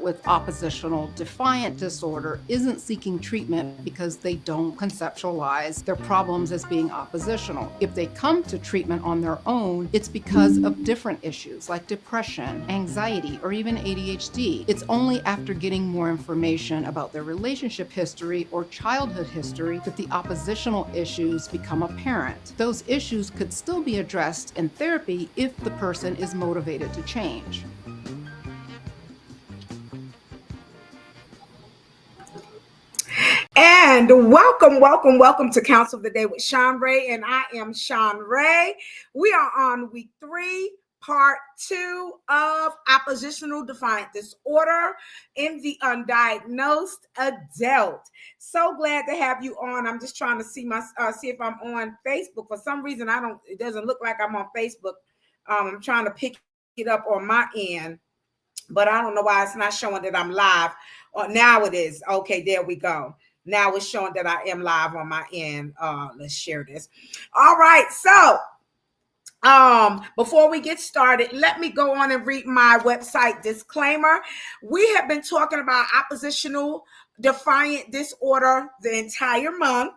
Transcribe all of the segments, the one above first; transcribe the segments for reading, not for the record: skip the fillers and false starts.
with oppositional defiant disorder isn't seeking treatment because they don't conceptualize their problems as being oppositional. If they come to treatment on their own, it's because of different issues like depression, anxiety, or even ADHD. It's only after getting more information about their relationship history or childhood history that the oppositional issues become apparent. Those issues could still be addressed in therapy if the person is motivated to change. And welcome to Counsel of the Day with Shanrae, and I am Shanrae. We are on week 3, part 2 of Oppositional Defiant Disorder in the Undiagnosed Adult. So glad to have you on. I'm just trying to see if I'm on Facebook. For some reason, it doesn't look like I'm on Facebook. I'm trying to pick it up on my end, but I don't know why it's not showing that I'm live. Now it is. Okay, there we go. Now it's showing that I am live on my end. Let's share this. All right. So before we get started, let me go on and read my website disclaimer. We have been talking about oppositional defiant disorder the entire month.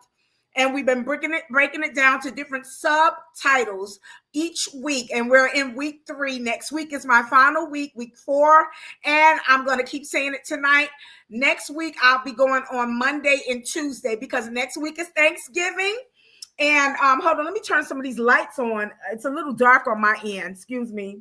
And we've been breaking it down to different subtitles each week. And we're in week 3. Next week is my final week, week 4. And I'm going to keep saying it tonight. Next week, I'll be going on Monday and Tuesday because next week is Thanksgiving. And hold on, let me turn some of these lights on. It's a little dark on my end. Excuse me.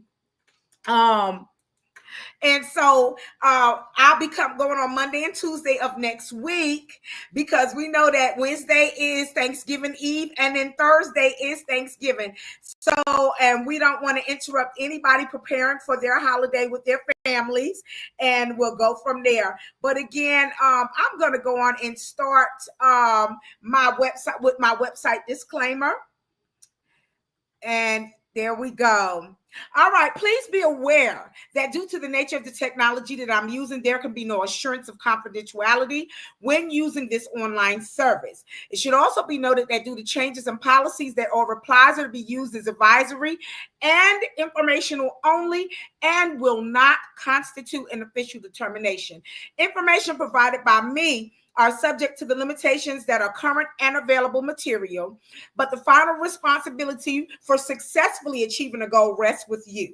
And so I'll be going on Monday and Tuesday of next week because we know that Wednesday is Thanksgiving Eve and then Thursday is Thanksgiving. So, and we don't want to interrupt anybody preparing for their holiday with their families, and we'll go from there. But again, I'm going to go on and start my website with my website disclaimer. And there we go. All right, please be aware that due to the nature of the technology that I'm using, there can be no assurance of confidentiality when using this online service. It should also be noted that due to changes in policies that all replies are to be used as advisory and informational only and will not constitute an official determination. Information provided by me are subject to the limitations that are current and available material, but the final responsibility for successfully achieving a goal rests with you.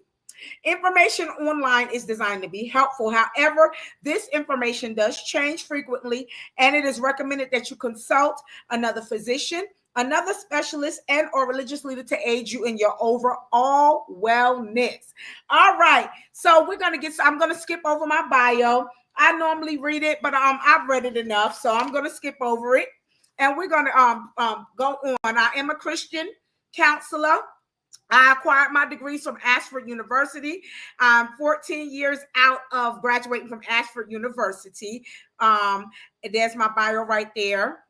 Information online is designed to be helpful. However, this information does change frequently, and it is recommended that you consult another physician, another specialist, and or religious leader to aid you in your overall wellness. All right, so I'm going to skip over my bio. I normally read it, but I've read it enough, so I'm going to skip over it. And we're going to go on. I am a Christian counselor. I acquired my degrees from Ashford University. I'm 14 years out of graduating from Ashford University. And there's my bio right there.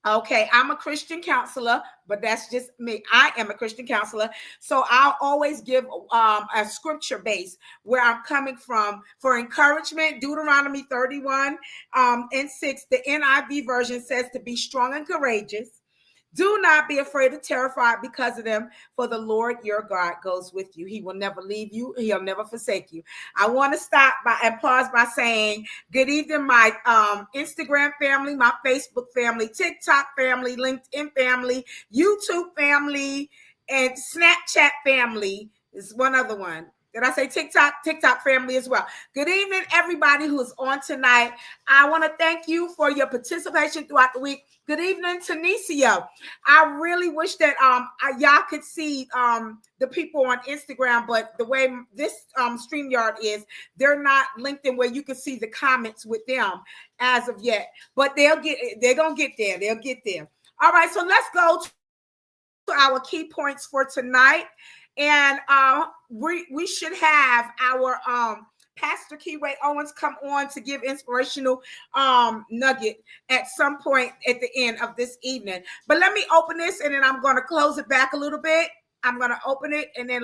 Okay, I'm a Christian counselor, but that's just me. I am a Christian counselor. So I'll always give a scripture base where I'm coming from for encouragement. Deuteronomy 31 and 6, the NIV version says to be strong and courageous. Do not be afraid or terrified because of them, for the Lord your God goes with you. He will never leave you. He'll never forsake you. I want to stop by and pause by saying good evening, my Instagram family, my Facebook family, TikTok family, LinkedIn family, YouTube family, and Snapchat family. There's one other one. Did I say TikTok? TikTok family as well. Good evening, everybody who is on tonight. I want to thank you for your participation throughout the week. Good evening, Tanisha. I really wish that y'all could see the people on Instagram, but the way this StreamYard is, they're not linked in where you can see the comments with them as of yet. But they're gonna get there. They'll get there. All right, so let's go to our key points for tonight. And we should have our Pastor Kibwe Owens come on to give inspirational nugget at some point at the end of this evening. But let me open this and then I'm going to close it back a little bit. I'm going to open it and then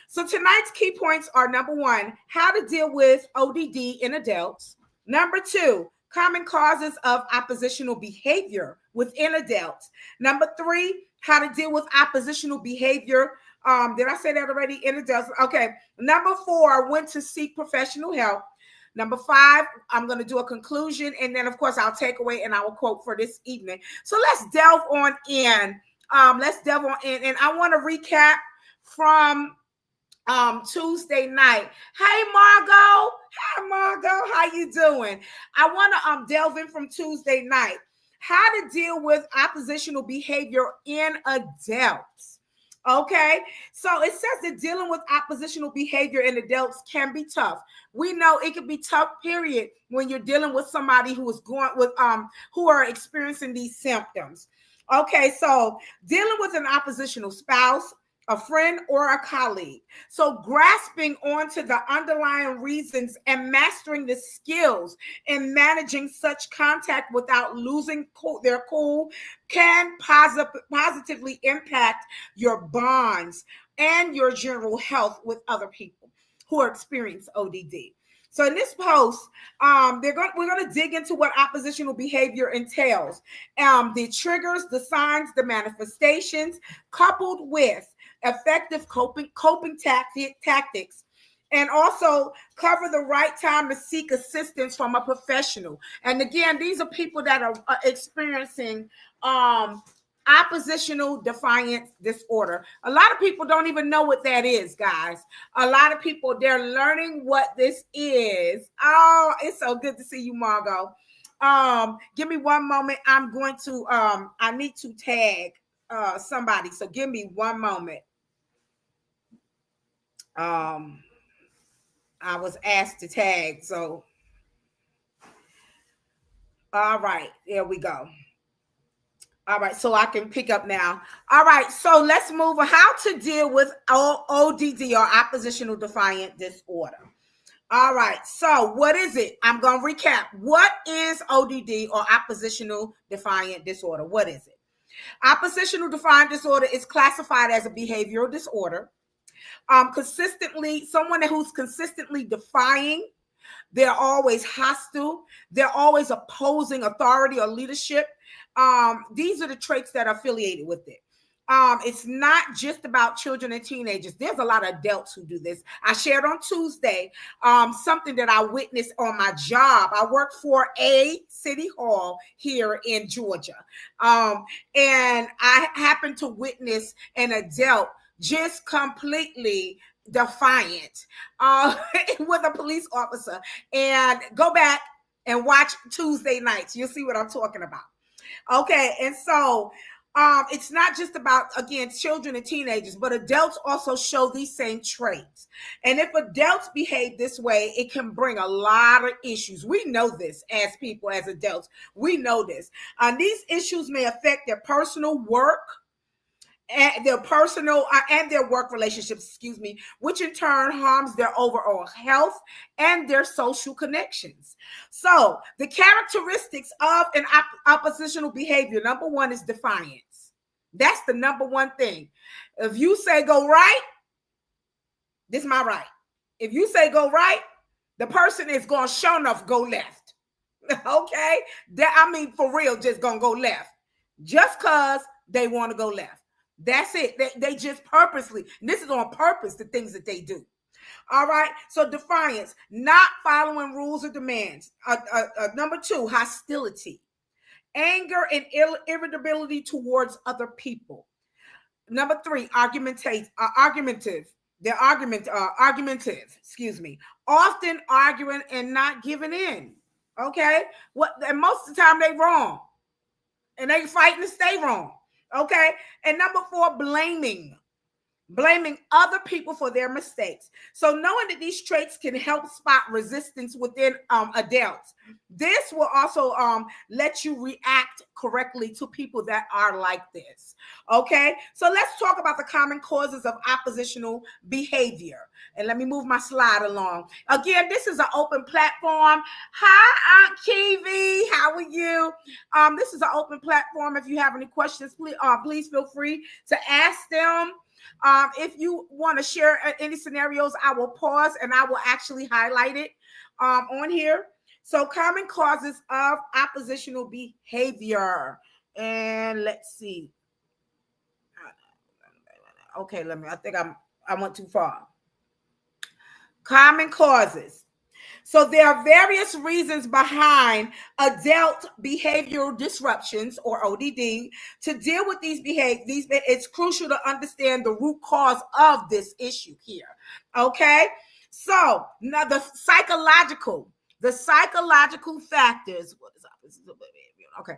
So tonight's key points are: number 1, how to deal with ODD in adults. Number 2, common causes of oppositional behavior within adults. Number 3, how to deal with oppositional behavior. Did I say that already? In adults? Okay. Number 4, when to seek professional help. Number 5, I'm going to do a conclusion, and then of course I'll take away and I will quote for this evening. So let's delve on in. And I want to recap from Tuesday night. Hey Margot, how you doing? I want to delve in from Tuesday night. How to deal with oppositional behavior in adults. Okay, so it says that dealing with oppositional behavior in adults can be tough. We know it can be tough, period, when you're dealing with somebody who is who are experiencing these symptoms. Okay, so dealing with an oppositional spouse, a friend, or a colleague. So grasping onto the underlying reasons and mastering the skills in managing such contact without losing their cool can positively impact your bonds and your general health with other people who are experiencing ODD. So in this post, we're going to dig into what oppositional behavior entails, the triggers, the signs, the manifestations, coupled with effective coping tactics, and also cover the right time to seek assistance from a professional. And again, these are people that are experiencing oppositional defiant disorder. A lot of people don't even know what that is, guys. A lot of people, they're learning what this is. Oh, it's so good to see you, Margot. Give me one moment. I'm going to I need to tag somebody, so give me one moment. I was asked to tag, so all right, there we go. All right, so I can pick up now. All right, so let's move on. How to deal with ODD, or oppositional defiant disorder. All right, so what is it? I'm going to recap. What is ODD, or oppositional defiant disorder? What is it? Oppositional defiant disorder is classified as a behavioral disorder. Someone who's consistently defying. They're always hostile. They're always opposing authority or leadership. These are the traits that are affiliated with it. It's not just about children and teenagers. There's a lot of adults who do this. I shared on Tuesday something that I witnessed on my job. I work for a city hall here in Georgia. And I happened to witness an adult just completely defiant with a police officer. And go back and watch Tuesday nights. You'll see what I'm talking about. Okay, and so it's not just about, again, children and teenagers, but adults also show these same traits. And if adults behave this way, it can bring a lot of issues. We know this as people, as adults. We know this. These issues may affect their personal work, and their personal and their work relationships, which in turn harms their overall health and their social connections. So the characteristics of an oppositional behavior, number 1 is defiance. That's the number 1 thing. If you say go right, this is my right. If you say go right, the person is going to sure enough go left. Okay? For real, just going to go left. Just because they want to go left. That's it. They just purposely, and this is on purpose, the things that they do. All right. So defiance, not following rules or demands. Number 2, hostility, anger and irritability towards other people. Number 3, argumentative. They're argumentative. Often arguing and not giving in. Okay. And most of the time they wrong, and they fighting to stay wrong. Okay. And number 4, blaming other people for their mistakes. So knowing that these traits can help spot resistance within adults. This will also let you react correctly to people that are like this. Okay. So let's talk about the common causes of oppositional behavior. And let me move my slide along. Again, this is an open platform. Hi, Aunt Kibwe. How are you? This is an open platform. If you have any questions, please feel free to ask them. If you want to share any scenarios, I will pause and I will actually highlight it on here. So common causes of oppositional behavior. And let's see. Okay, I think I went too far. Common causes. So there are various reasons behind adult behavioral disruptions, or ODD. To deal with these behaviors, it's crucial to understand the root cause of this issue here. Okay, so now the psychological factors. What is opposite of behavior? Okay.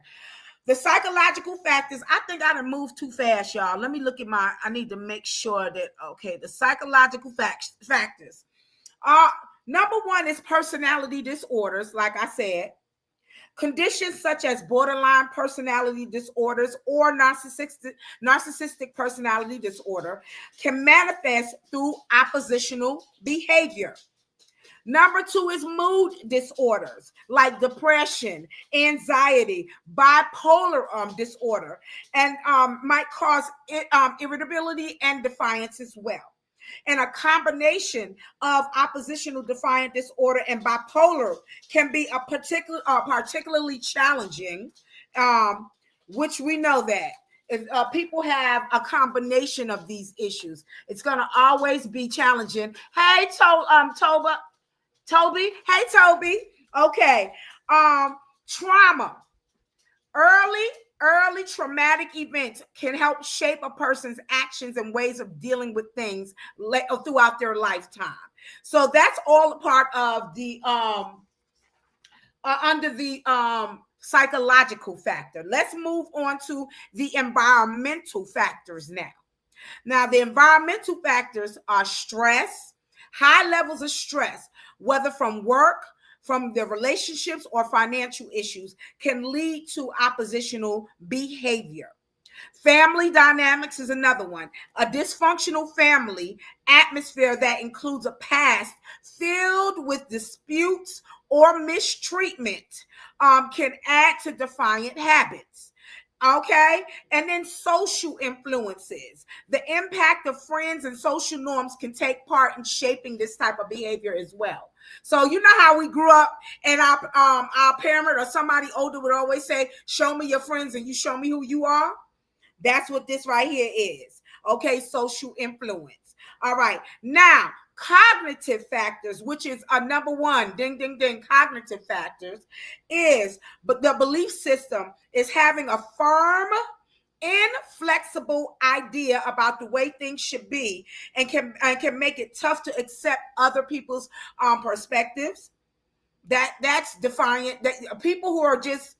The psychological factors, I think I done moved too fast, y'all. Let me look at I need to make sure that, okay, the psychological factors. Number one is personality disorders, like I said. Conditions such as borderline personality disorders or narcissistic personality disorder can manifest through oppositional behavior. Number two is mood disorders like depression, anxiety, bipolar disorder, and might cause irritability and defiance as well. And a combination of oppositional defiant disorder and bipolar can be particularly challenging, which we know that if people have a combination of these issues, it's going to always be challenging. Hey, Toby. Hey, Toby. Okay. Trauma. Early traumatic events can help shape a person's actions and ways of dealing with things throughout their lifetime. So that's all a part of the under the psychological factor. Let's move on to the environmental factors now. Now, the environmental factors are stress, high levels of stress, whether from work, from their relationships, or financial issues, can lead to oppositional behavior. Family dynamics is another one. A dysfunctional family atmosphere that includes a past filled with disputes or mistreatment can add to defiant habits. Okay. And then social influences. The impact of friends and social norms can take part in shaping this type of behavior as well. So you know how we grew up, and our parent or somebody older would always say, show me your friends and you show me who you are. That's what this right here is. Okay. Social influence. All right. Now, cognitive factors, which is a number one, ding, ding, ding, cognitive factors but the belief system is having a firm, inflexible idea about the way things should be, and can make it tough to accept other people's perspectives. That's defiant. That people who are just,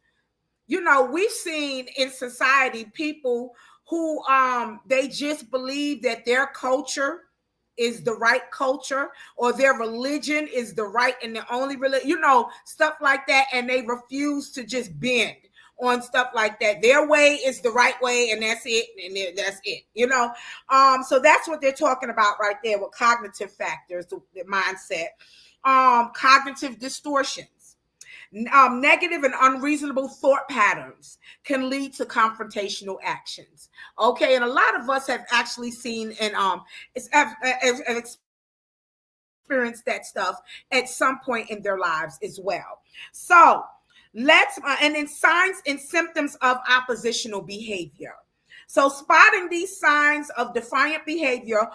we've seen in society people who they just believe that their culture is the right culture, or their religion is the right and the only religion, stuff like that, and they refuse to just bend on stuff like that. Their way is the right way, and that's it, and that's it, so that's what they're talking about right there with cognitive factors, the mindset. Cognitive distortions. Negative and unreasonable thought patterns can lead to confrontational actions. Okay, and a lot of us have actually seen and experienced that stuff at some point in their lives as well. So let's and then signs and symptoms of oppositional behavior. So spotting these signs of defiant behavior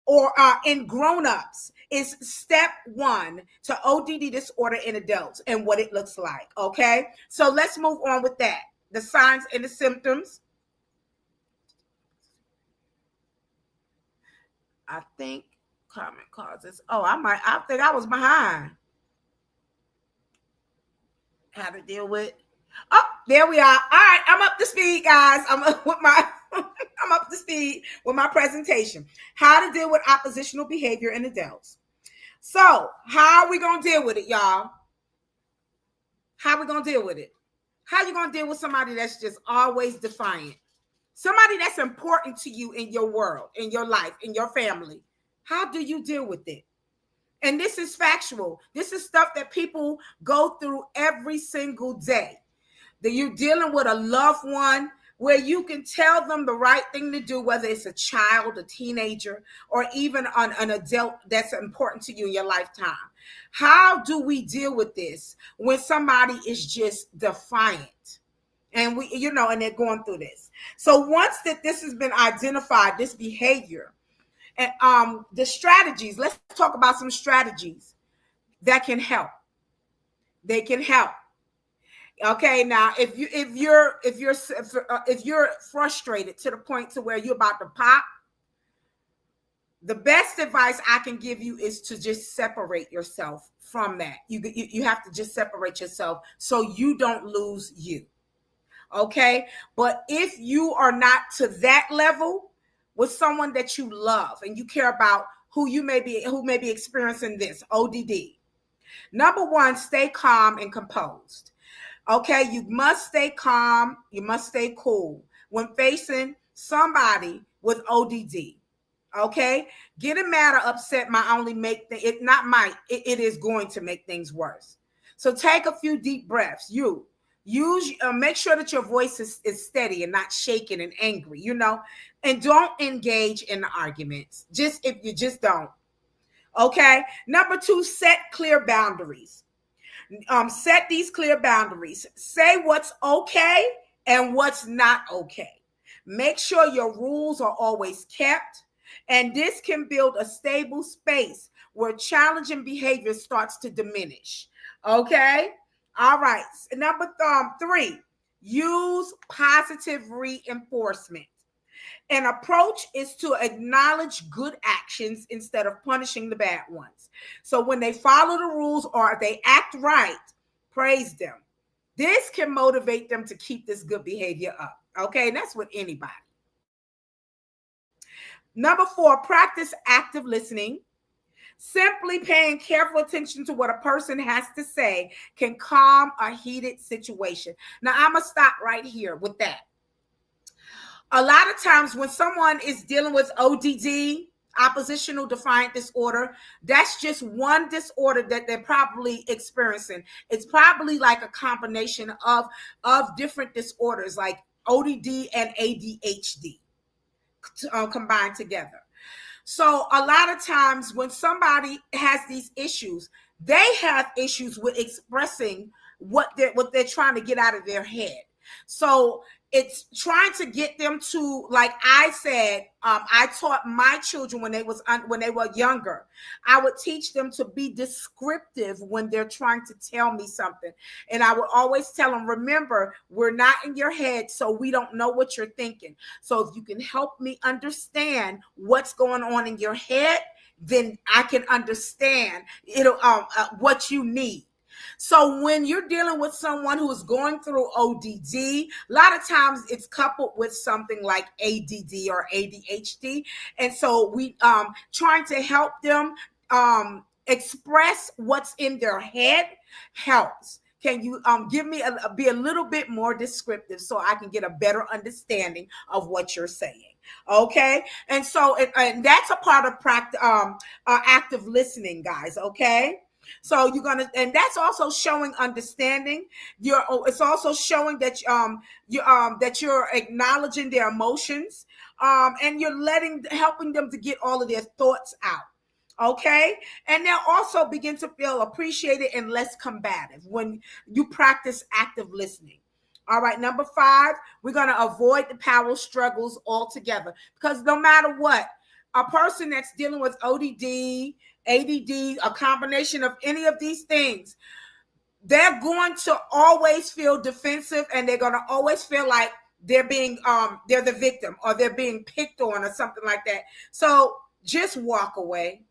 or in grown-ups is step one to ODD disorder in adults and what it looks like. Okay, so let's move on with that. The signs and the symptoms. I think common causes. I think I was behind. How to deal with. Oh, there we are. All right, I'm up to speed, guys. I'm up to speed with my presentation. How to deal with oppositional behavior in adults. So, how are we going to deal with it, y'all? How are we going to deal with it? How are you going to deal with somebody that's just always defiant? Somebody that's important to you in your world, in your life, in your family. How do you deal with it? And this is factual. This is stuff that people go through every single day. That you're dealing with a loved one where you can tell them the right thing to do, whether it's a child, a teenager, or even an adult that's important to you in your lifetime. How do we deal with this when somebody is just defiant? And and they're going through this. So once that this has been identified, this behavior, and the strategies, let's talk about some strategies. that can help. They can help. Okay, now if you're frustrated to the point to where you're about to pop, the best advice I can give you is to just separate yourself from that. You have to just separate yourself so you don't lose you. Okay, but if you are not to that level with someone that you love and you care about who may be experiencing this ODD, number one, stay calm and composed. Okay, you must stay calm. You must stay cool when facing somebody with ODD. Okay, getting mad or upset might only make it is going to make things worse. So take a few deep breaths. Make sure that your voice is steady and not shaking and angry, and don't engage in the arguments. If you just don't. Okay. Number two, set clear boundaries. Set these clear boundaries. Say what's okay and what's not okay. Make sure your rules are always kept, and this can build a stable space where challenging behavior starts to diminish. Okay? All right. Number three, use positive reinforcement. An approach is to acknowledge good actions instead of punishing the bad ones. So when they follow the rules or they act right, praise them. This can motivate them to keep this good behavior up. Okay, and that's with anybody. Number four, practice active listening. Simply paying careful attention to what a person has to say can calm a heated situation. Now, I'm going to stop right here with that. A lot of times when someone is dealing with ODD, oppositional defiant disorder, that's just one disorder that they're probably experiencing. It's probably like a combination of different disorders like ODD and ADHD combined together. So a lot of times when somebody has these issues, they have issues with expressing what they're trying to get out of their head. So it's trying to get them to, like I said, I taught my children when they were younger. I would teach them to be descriptive when they're trying to tell me something. And I would always tell them, remember, we're not in your head, so we don't know what you're thinking. So if you can help me understand what's going on in your head, then I can understand what you need. So when you're dealing with someone who is going through ODD, a lot of times it's coupled with something like ADD or ADHD. And so we trying to help them express what's in their head helps. Can you be a little bit more descriptive so I can get a better understanding of what you're saying? Okay. And so and that's a part of active listening, guys. Okay. So and that's also showing understanding. It's also showing that that you're acknowledging their emotions, and you're helping them to get all of their thoughts out. Okay, and they'll also begin to feel appreciated and less combative when you practice active listening. All right, number 5, we're going to avoid the power struggles altogether, because no matter what, a person that's dealing with ODD, ADD, a combination of any of these things, they're going to always feel defensive, and they're going to always feel like they're the victim, or they're being picked on, or something like that. So just walk away.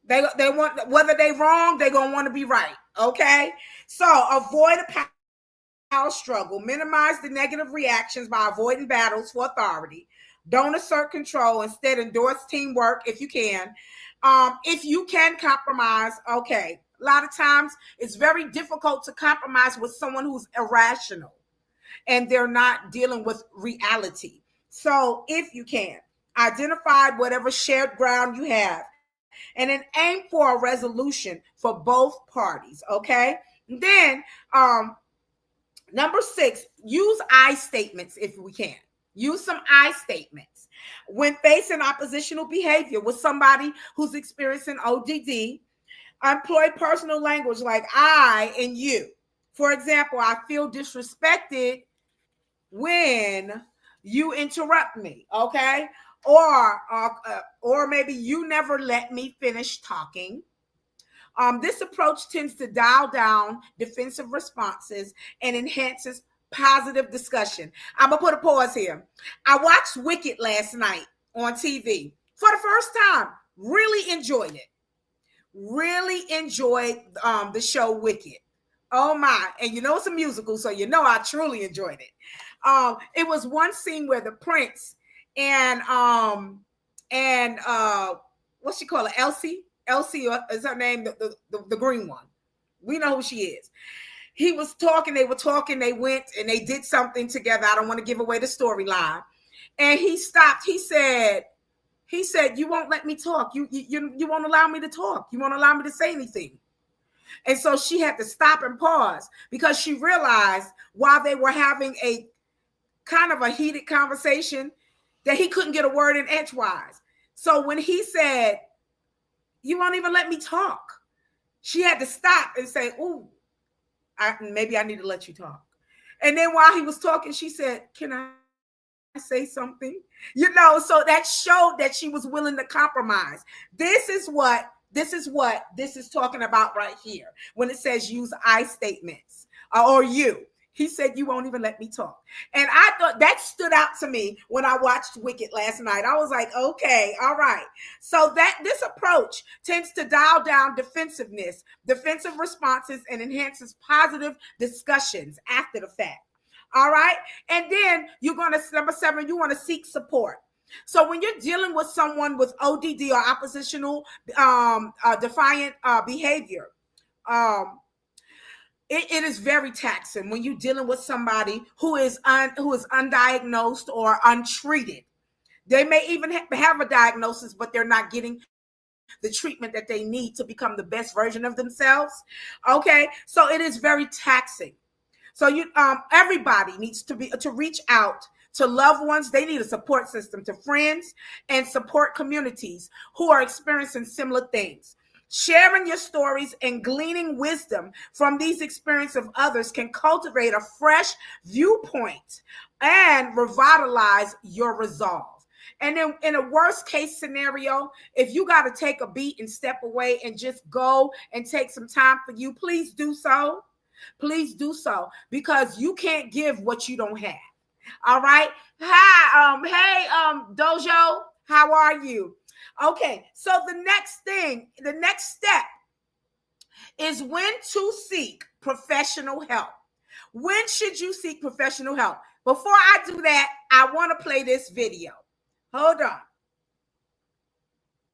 They want, whether they're wrong, they're going to want to be right. Okay. So avoid a power struggle, minimize the negative reactions by avoiding battles for authority. Don't assert control. Instead, endorse teamwork if you can. If you can compromise, okay. A lot of times it's very difficult to compromise with someone who's irrational and they're not dealing with reality. So if you can, identify whatever shared ground you have, and then aim for a resolution for both parties. Okay. And then number 6, use I statements if we can. Use some I statements. When facing oppositional behavior with somebody who's experiencing ODD, employ personal language like I and you. For example, I feel disrespected when you interrupt me, okay? Or maybe you never let me finish talking. This approach tends to dial down defensive responses and enhances positive discussion. I'm going to put a pause here. I watched Wicked last night on TV for the first time. Really enjoyed it. Really enjoyed the show Wicked. Oh my. And you know it's a musical, so you know I truly enjoyed it. It was one scene where the prince and what's she call it? Elsie is her name, the green one. We know who she is. He was talking, they were talking, they went and they did something together. I don't want to give away the storyline. And he stopped. He said, you won't let me talk. You won't allow me to talk. You won't allow me to say anything. And so she had to stop and pause because she realized while they were having a kind of a heated conversation that he couldn't get a word in edgewise. So when he said, you won't even let me talk, she had to stop and say, ooh, maybe I need to let you talk. And then while he was talking, she said, can I say something? So that showed that she was willing to compromise. This is what this is talking about right here when it says use I statements or you. He said, you won't even let me talk. And I thought that stood out to me when I watched Wicked last night. I was like, okay, all right. So that this approach tends to dial down defensive responses, and enhances positive discussions after the fact. All right. And then number 7, you want to seek support. So when you're dealing with someone with ODD or oppositional defiant behavior, it is very taxing when you're dealing with somebody who is undiagnosed or untreated. They may even have a diagnosis, but they're not getting the treatment that they need to become the best version of themselves. Okay, so it is very taxing. So everybody needs to reach out to loved ones. They need a support system, to friends and support communities who are experiencing similar things. Sharing your stories and gleaning wisdom from these experiences of others can cultivate a fresh viewpoint and revitalize your resolve. And then in a worst case scenario, if you got to take a beat and step away and just go and take some time for you, please do so. Please do so, because you can't give what you don't have. All right. Hi, hey, Dojo, how are you? Okay, so the next step is when to seek professional help. When should you seek professional help? Before I do that, I want to play this video. Hold on.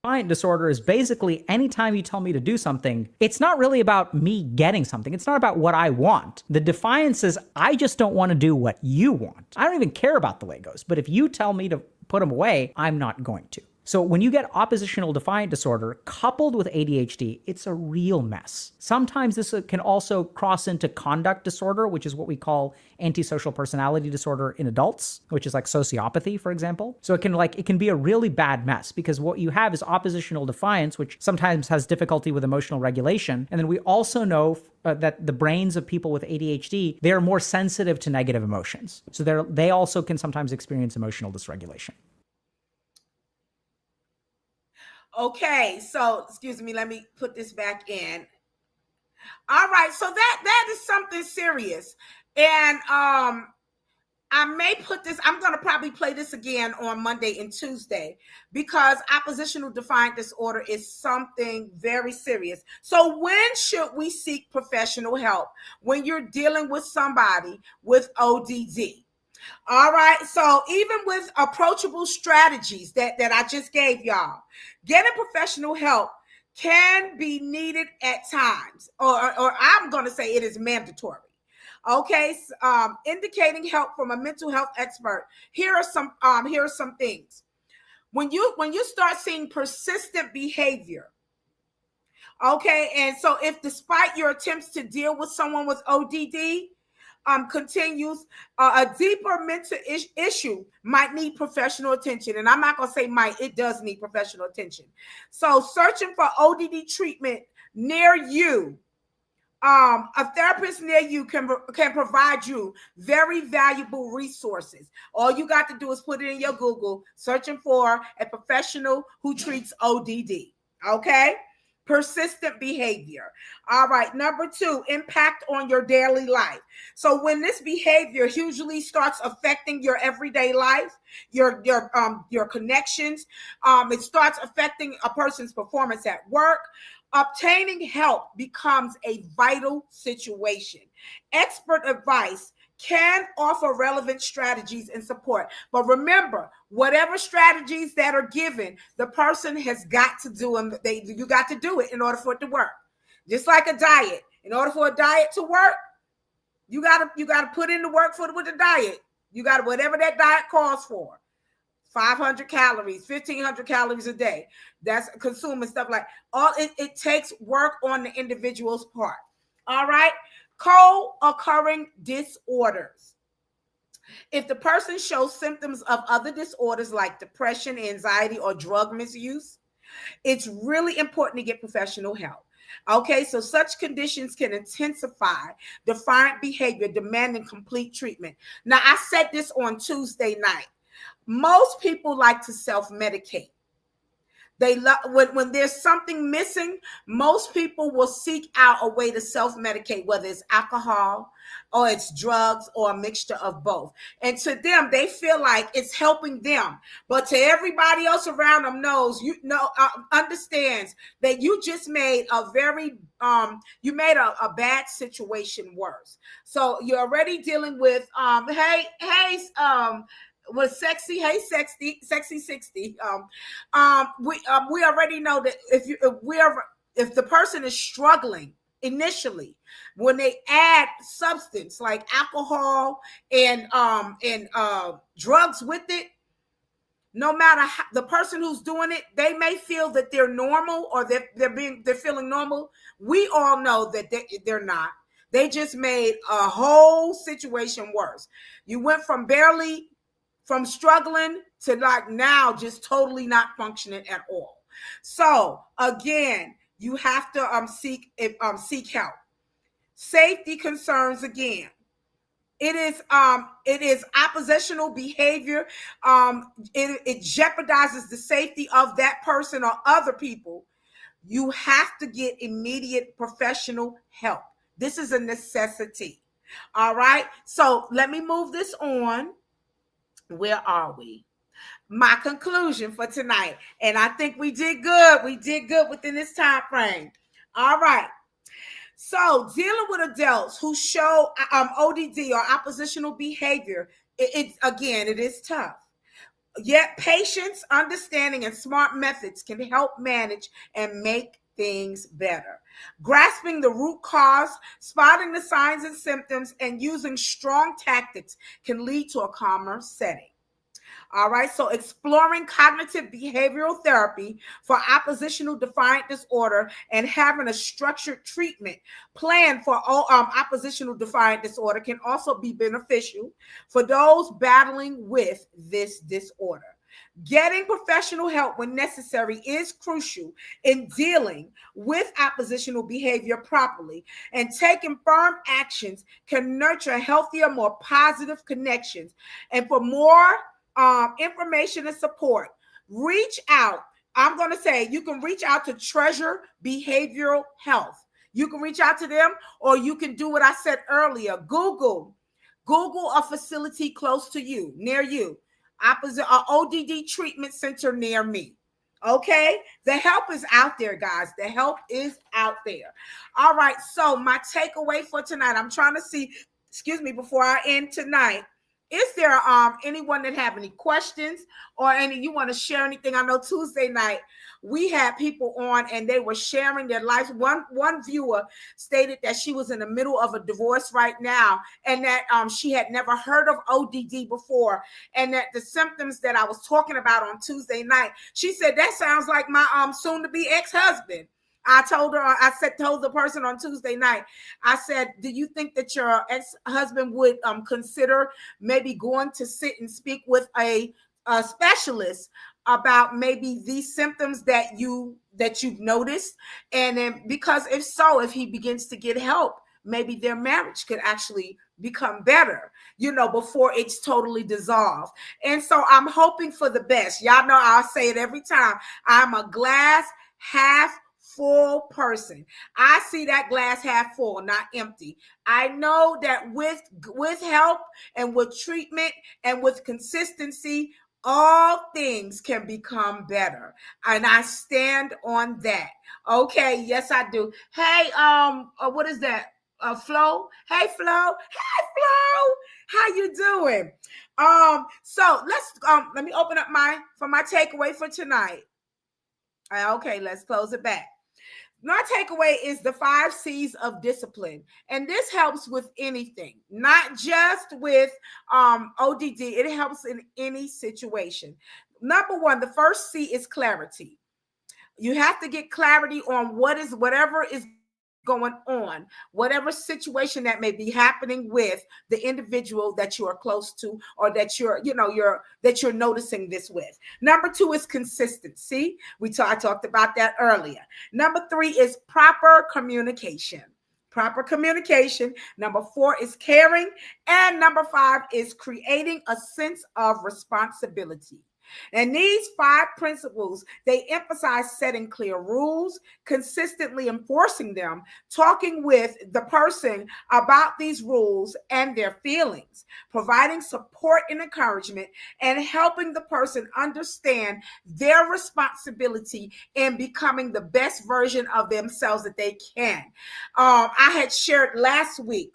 Defiant disorder is basically anytime you tell me to do something, it's not really about me getting something. It's not about what I want. The defiance is I just don't want to do what you want. I don't even care about the Legos, but if you tell me to put them away, I'm not going to. So when you get oppositional defiant disorder coupled with ADHD, it's a real mess. Sometimes this can also cross into conduct disorder, which is what we call antisocial personality disorder in adults, which is like sociopathy, for example. So it can be a really bad mess, because what you have is oppositional defiance, which sometimes has difficulty with emotional regulation. And then we also know that the brains of people with ADHD, they're more sensitive to negative emotions. So they also can sometimes experience emotional dysregulation. Okay, so excuse me, let me put this back in. All right, so that is something serious. And I may put this, I'm going to probably play this again on Monday and Tuesday, because oppositional defiant disorder is something very serious. So when should we seek professional help? When you're dealing with somebody with ODD. All right. So even with approachable strategies that I just gave y'all, getting professional help can be needed at times, or I'm going to say it is mandatory. Okay. Indicating help from a mental health expert. Here are some things. When you start seeing persistent behavior. Okay. And so if despite your attempts to deal with someone with ODD, continues, a deeper mental issue might need professional attention. And I'm not going to say might, it does need professional attention. So searching for ODD treatment near you, a therapist near you can provide you very valuable resources. All you got to do is put it in your Google, searching for a professional who treats ODD. Okay. persistent behavior. All right. Number 2, impact on your daily life. So when this behavior usually starts affecting your everyday life, your connections, it starts affecting a person's performance at work. Obtaining help becomes a vital situation. Expert advice can offer relevant strategies and support. But remember, whatever strategies that are given, the person has got to do them. You got to do it in order for it to work. Just like a diet. In order for a diet to work, you gotta put in the work with the diet. You got whatever that diet calls for. 500 calories, 1,500 calories a day. That's consuming stuff like all. It takes work on the individual's part. All right. Co-occurring disorders. If the person shows symptoms of other disorders like depression, anxiety, or drug misuse, it's really important to get professional help. Okay, so such conditions can intensify defiant behavior, demanding complete treatment. Now, I said this on Tuesday night. Most people like to self-medicate. They love when there's something missing, most people will seek out a way to self-medicate, whether it's alcohol or it's drugs or a mixture of both. And to them, they feel like it's helping them. But to everybody else around them understands that you just made a bad situation worse. So you're already dealing with was sexy. Hey, sexy 60. We already know that if the person is struggling initially, when they add substance like alcohol and drugs with it, no matter how, the person who's doing it, they may feel that they're normal or they're feeling normal. We all know that they're not. They just made a whole situation worse. You went from struggling to like now just totally not functioning at all. So again, you have to seek help. Safety concerns again. It is oppositional behavior. It jeopardizes the safety of that person or other people. You have to get immediate professional help. This is a necessity. All right. So let me move this on. Where are we? My conclusion for tonight. And I think we did good. We did good within this time frame. All right. So dealing with adults who show ODD or oppositional behavior, it is tough. Yet patience, understanding, and smart methods can help manage and make things better. Grasping the root cause, spotting the signs and symptoms, and using strong tactics can lead to a calmer setting. All right, so exploring cognitive behavioral therapy for oppositional defiant disorder and having a structured treatment plan for oppositional defiant disorder can also be beneficial for those battling with this disorder. Getting professional help when necessary is crucial in dealing with oppositional behavior properly, and taking firm actions can nurture healthier, more positive connections. And for more information and support, reach out. I'm going to say you can reach out to Treasure Behavioral Health. You can reach out to them, or you can do what I said earlier. Google a facility close to you, near you. ODD treatment center near me. Okay, the help is out there, guys. The help is out there. All right, so my takeaway for tonight, I'm trying to see, before I end tonight, is there anyone that have any questions or you want to share anything? I know Tuesday night we had people on and they were sharing their lives. One viewer stated that she was in the middle of a divorce right now, and that she had never heard of ODD before, and that the symptoms that I was talking about on Tuesday night, she said that sounds like my soon-to-be ex-husband. I told the person on Tuesday night, I said, do you think that your ex-husband would consider maybe going to sit and speak with a specialist about maybe these symptoms that you've noticed? And then, because if he begins to get help, maybe their marriage could actually become better, before it's totally dissolved. And so I'm hoping for the best. Y'all know I'll say it every time. I'm a glass half full person. I see that glass half full, not empty. I know that with help and with treatment and with consistency, all things can become better. And I stand on that. Okay, yes, I do. Hey, what is that? Flo. Hey, Flo. Hey, Flo. How you doing? So let's let me open up my takeaway for tonight. Okay, let's close it back. My takeaway is the 5 C's of discipline. And this helps with anything, not just with ODD. It helps in any situation. Number 1, the first C is clarity. You have to get clarity on whatever is going on, whatever situation that may be happening with the individual that you are close to, or that you're noticing this with. Number 2 is consistency. I talked about that earlier. Number 3 is proper communication. Proper communication. Number 4 is caring. And number 5 is creating a sense of responsibility. And these 5 principles, they emphasize setting clear rules, consistently enforcing them, talking with the person about these rules and their feelings, providing support and encouragement, and helping the person understand their responsibility in becoming the best version of themselves that they can. I had shared last week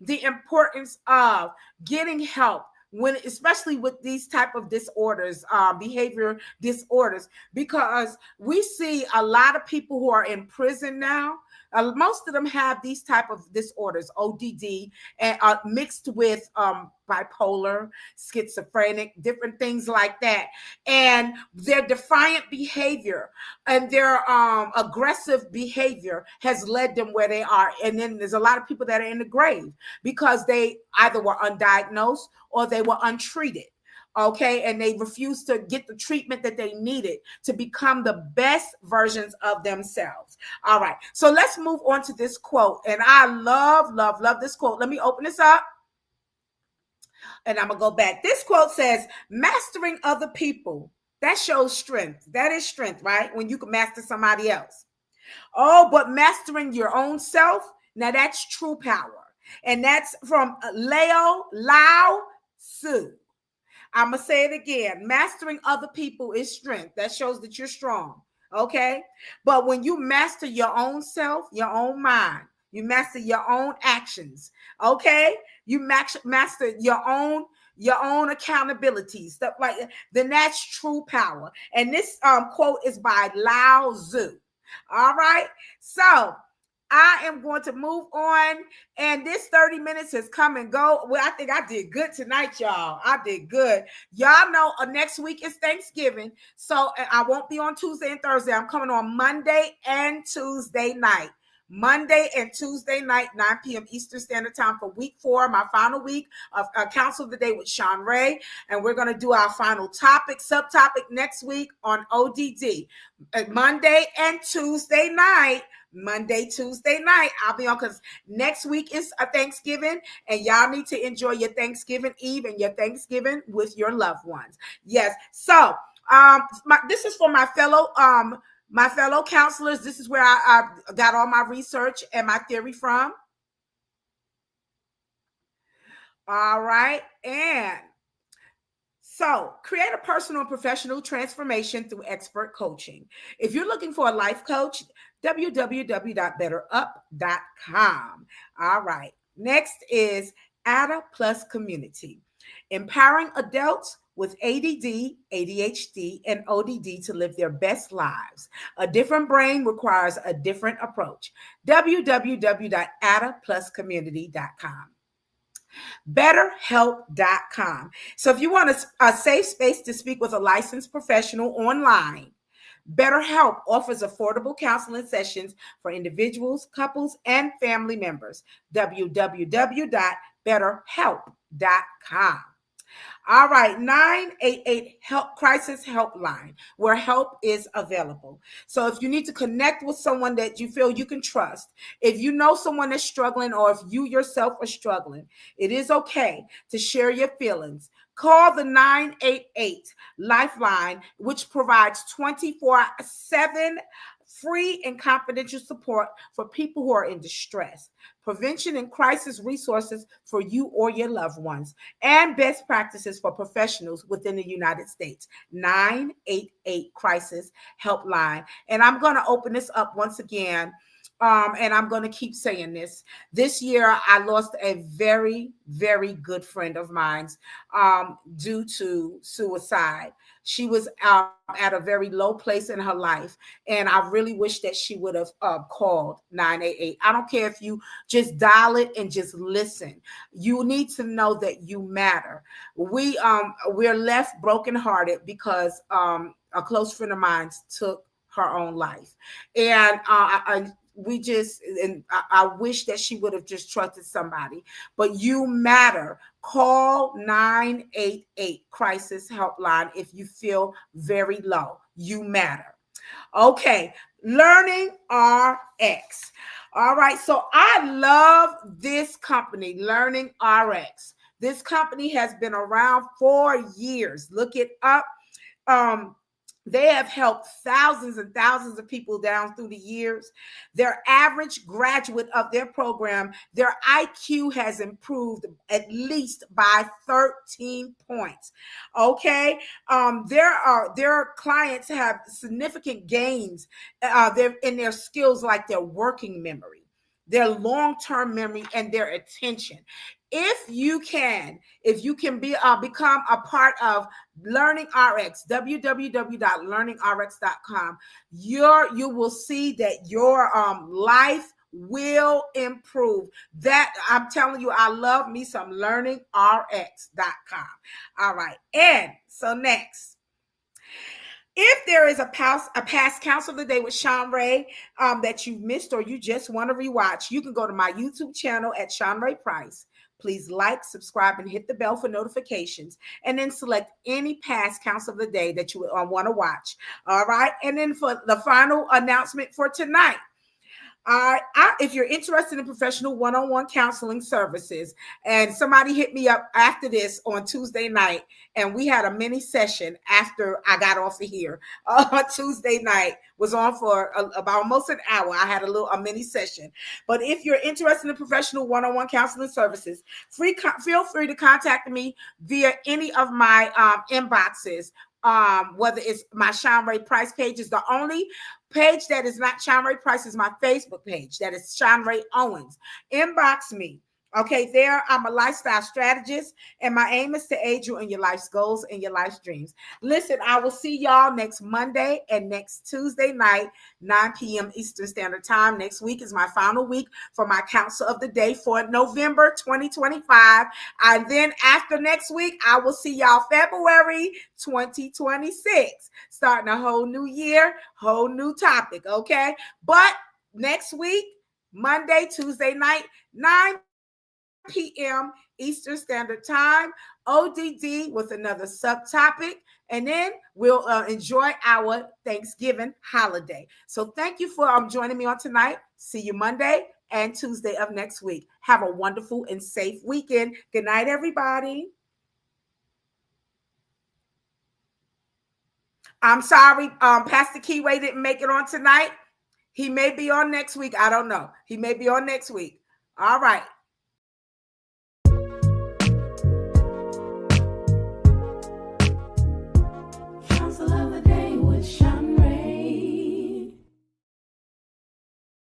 the importance of getting help, especially with these type of disorders, behavior disorders, because we see a lot of people who are in prison now. Most of them have these type of disorders, ODD, and mixed with bipolar, schizophrenic, different things like that. And their defiant behavior and their aggressive behavior has led them where they are. And then there's a lot of people that are in the grave because they either were undiagnosed or they were untreated. Okay, and they refused to get the treatment that they needed to become the best versions of themselves. All right, so let's move on to this quote. And I love this quote. Let me open this up. And I'm going to go back. This quote says, mastering other people, that shows strength. That is strength, right? When you can master somebody else. Oh, but mastering your own self, now that's true power. And that's from Lao Tzu. I'm going to say it again. Mastering other people is strength. That shows that you're strong. Okay. But when you master your own self, your own mind, you master your own actions. Okay. You master your own accountability, stuff like that, then that's true power. And this quote is by Lao Tzu. All right. So I am going to move on, and this 30 minutes has come and go. Well, I think I did good tonight, y'all. I did good. Y'all know next week is Thanksgiving, so I won't be on Tuesday and Thursday. I'm coming on Monday and Tuesday night. Monday and Tuesday night, 9 p.m. Eastern Standard Time for week 4, my final week of Counsel of the Day with Shanrae. And we're going to do our final subtopic next week on ODD. Monday and Tuesday night. Tuesday night, I'll be on, because next week is a Thanksgiving, and y'all need to enjoy your Thanksgiving Eve and your Thanksgiving with your loved ones. Yes. So this is for my fellow counselors. This is where I got all my research and my theory from. All right. And so create a personal and professional transformation through expert coaching. If you're looking for a life coach, www.betterup.com. All right. Next is ADA Plus Community, empowering adults with ADD, ADHD, and ODD to live their best lives. A different brain requires a different approach. www.adapluscommunity.com. BetterHelp.com. So if you want a safe space to speak with a licensed professional online, BetterHelp offers affordable counseling sessions for individuals, couples, and family members. www.betterhelp.com. All right, 988 Help Crisis Helpline, where help is available. So if you need to connect with someone that you feel you can trust, if you know someone that's struggling, or if you yourself are struggling, it is okay to share your feelings. Call the 988 Lifeline, which provides 24/7 free and confidential support for people who are in distress, prevention and crisis resources for you or your loved ones, and best practices for professionals within the United States. 988 Crisis Helpline. And I'm going to open this up once again. And I'm going to keep saying this. This year, I lost a very, very good friend of mine due to suicide. She was at a very low place in her life, and I really wish that she would have called 988. I don't care if you just dial it and just listen. You need to know that you matter. We're left brokenhearted because a close friend of mine took her own life, and I wish that she would have just trusted somebody. But you matter. Call 988 Crisis Helpline if you feel very low. You matter. Okay, Learning RX. All right, so I love this company, Learning RX. This company has been around for years. Look it up. They have helped thousands and thousands of people down through the years. Their average graduate of their program, their IQ has improved at least by 13 points. Okay. Their clients have significant gains in their skills, like their working memory, their long-term memory, and their attention. If you can become a part of Learning RX, www.learningrx.com, you will see that your life will improve. That I'm telling you, I love me some learningrx.com. All right. And so next, if there is a past Counsel of the Day with Shanrae that you missed or you just want to rewatch, you can go to my YouTube channel at Shanrae Price. Please like, subscribe, and hit the bell for notifications, and then select any past Counsel of the Day that you want to watch. All right. And then for the final announcement for tonight, if you're interested in professional one-on-one counseling services, and somebody hit me up after this on Tuesday night, and we had a mini session after I got off of here. Tuesday night was on for about almost an hour. I had a mini session. But if you're interested in professional one-on-one counseling services, feel free to contact me via any of my inboxes. Whether it's my Shanrae Price page. Is the only page that is not Shanrae Price is my Facebook page. That is Shanrae Owens. Inbox me. Okay, there I'm a lifestyle strategist, and my aim is to aid you in your life's goals and your life's dreams. Listen, I will see y'all next Monday and next Tuesday night, 9 p.m. Eastern Standard Time. Next week is my final week for my Counsel of the Day for November 2025. And then after next week, I will see y'all February 2026, starting a whole new year, whole new topic. Okay, but next week, Monday, Tuesday night, 9 p.m. Eastern Standard Time, ODD with another subtopic, and then we'll enjoy our Thanksgiving holiday. So thank you for joining me on tonight. See you Monday and Tuesday of next week. Have a wonderful and safe weekend. Good night, everybody. I'm sorry, Pastor Kibwe didn't make it on tonight. He may be on next week. I don't know. He may be on next week. All right.